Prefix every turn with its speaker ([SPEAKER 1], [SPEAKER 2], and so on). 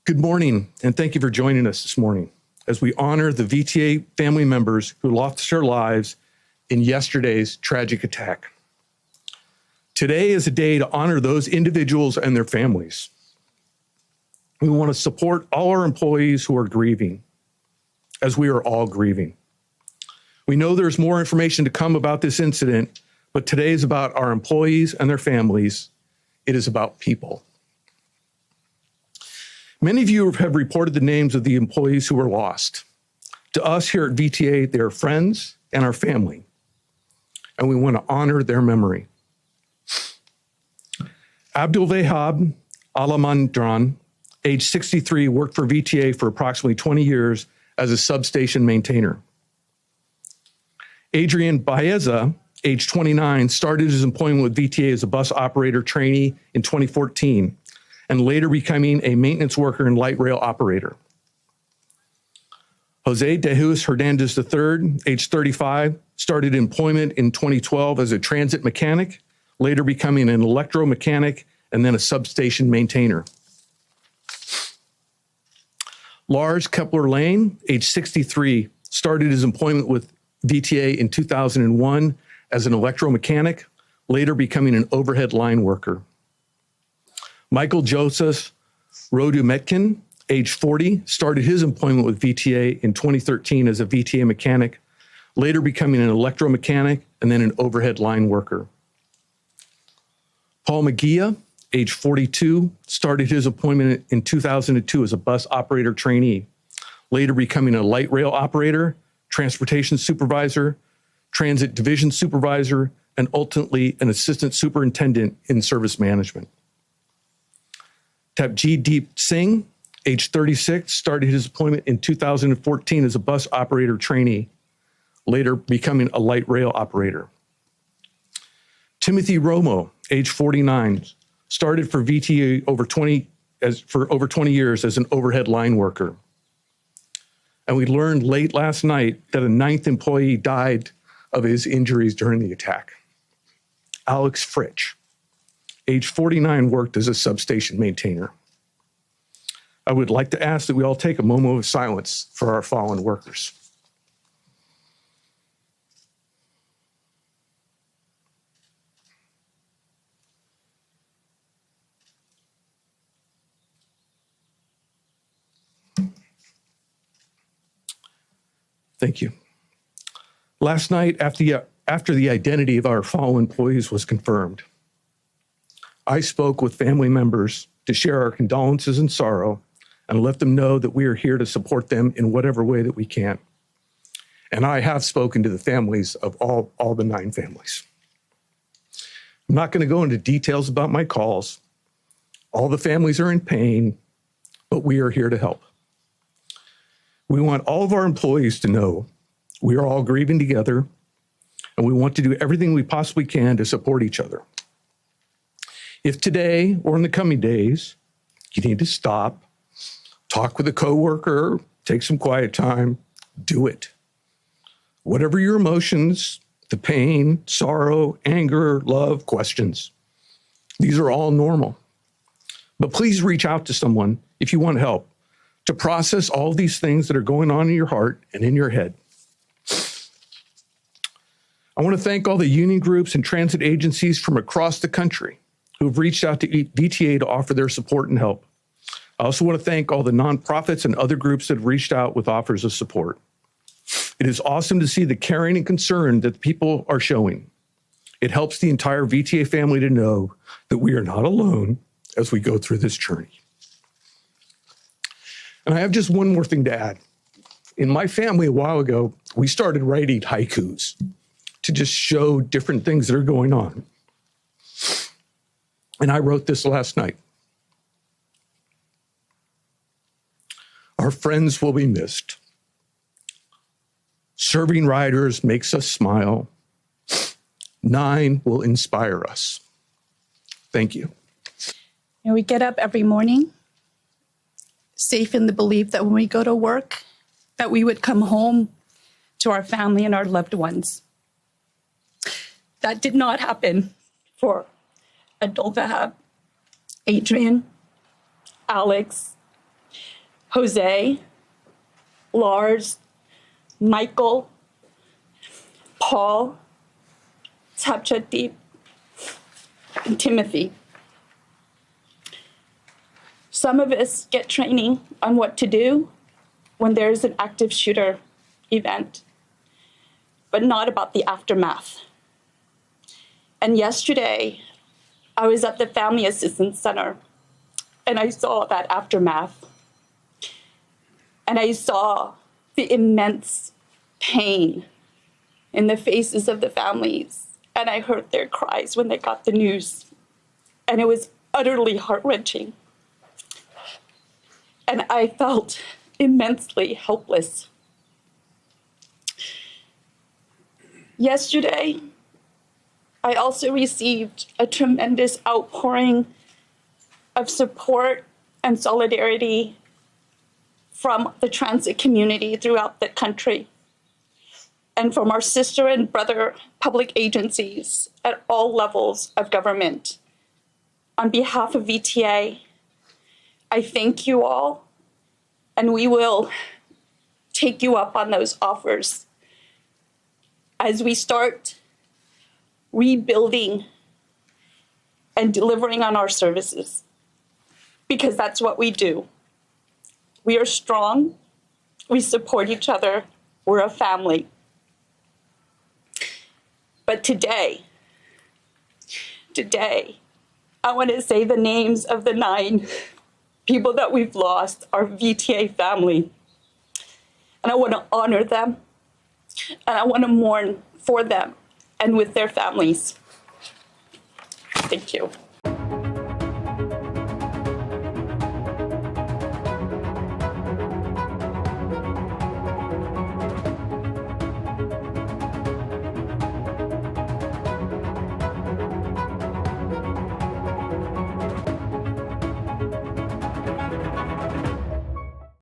[SPEAKER 1] Good morning, and thank you for joining us this morning as we honor the VTA family members who lost their lives in yesterday's tragic attack. Today is a day to honor those individuals and their families. We want to support all our employees who are grieving, as we are all grieving. We know there's more information to come about this incident, but today is about our employees and their families. It is about people. Many of you have reported the names of the employees who were lost. To us here at VTA, they are friends and our family, and we want to honor their memory. Abdul Wahab Alamandran, age 63, worked for VTA for approximately 20 years as a substation maintainer. Adrian Baeza, age 29, started his employment with VTA as a bus operator trainee in 2014, and later becoming a maintenance worker and light rail operator. Jose de Jesus Hernandez III, age 35, started employment in 2012 as a transit mechanic, later becoming an electromechanic and then a substation maintainer. Lars Kepler Lane, age 63, started his employment with VTA in 2001 as an electromechanic, later becoming an overhead line worker. Michael Joseph Rodumetkin, age 40, started his employment with VTA in 2013 as a VTA mechanic, later becoming an electromechanic and then an overhead line worker. Paul Magia, age 42, started his employment in 2002 as a bus operator trainee, later becoming a light rail operator, transportation supervisor, transit division supervisor, and ultimately an assistant superintendent in service management. Tapjeet Singh, age 36, started his employment in 2014 as a bus operator trainee, later becoming a light rail operator. Timothy Romo, age 49, started for VTA for over 20 years as an overhead line worker. And we learned late last night that a 9th employee died of his injuries during the attack. Alex Fritsch, age 49, worked as a substation maintainer. I would like to ask that we all take a moment of silence for our fallen workers. Thank you. Last night, after the identity of our fallen employees was confirmed, I spoke with family members to share our condolences and sorrow and let them know that we are here to support them in whatever way that we can. And I have spoken to the families of all the 9 families. I'm not going to go into details about my calls. All the families are in pain, but we are here to help. We want all of our employees to know we are all grieving together, and we want to do everything we possibly can to support each other. If today or in the coming days, you need to stop, talk with a coworker, take some quiet time, do it. Whatever your emotions, the pain, sorrow, anger, love, questions, these are all normal. But please reach out to someone if you want help to process all these things that are going on in your heart and in your head. I want to thank all the union groups and transit agencies from across the country who've reached out to VTA to offer their support and help. I also want to thank all the nonprofits and other groups that have reached out with offers of support. It is awesome to see the caring and concern that people are showing. It helps the entire VTA family to know that we are not alone as we go through this journey. And I have just one more thing to add. In my family a while ago, we started writing haikus to just show different things that are going on. And I wrote this last night. Our friends will be missed. Serving riders makes us smile. 9 will inspire us. Thank you.
[SPEAKER 2] And we get up every morning, safe in the belief that when we go to work, that we would come home to our family and our loved ones. That did not happen for Abdul Wahab, Adrian, Alex, Jose, Lars, Michael, Paul, Tapchadeep, and Timothy. Some of us get training on what to do when there's an active shooter event, but not about the aftermath. And yesterday, I was at the Family Assistance Center, and I saw that aftermath. And I saw the immense pain in the faces of the families, and I heard their cries when they got the news. And it was utterly heart-wrenching. And I felt immensely helpless. Yesterday, I also received a tremendous outpouring of support and solidarity from the transit community throughout the country, and from our sister and brother public agencies at all levels of government. On behalf of VTA, I thank you all, and we will take you up on those offers as we start rebuilding and delivering on our services, because that's what we do. We are strong, we support each other, we're a family. But today, I want to say the names of the 9 people that we've lost, our VTA family. And I want to honor them, and I want to mourn for them and with their families. Thank you.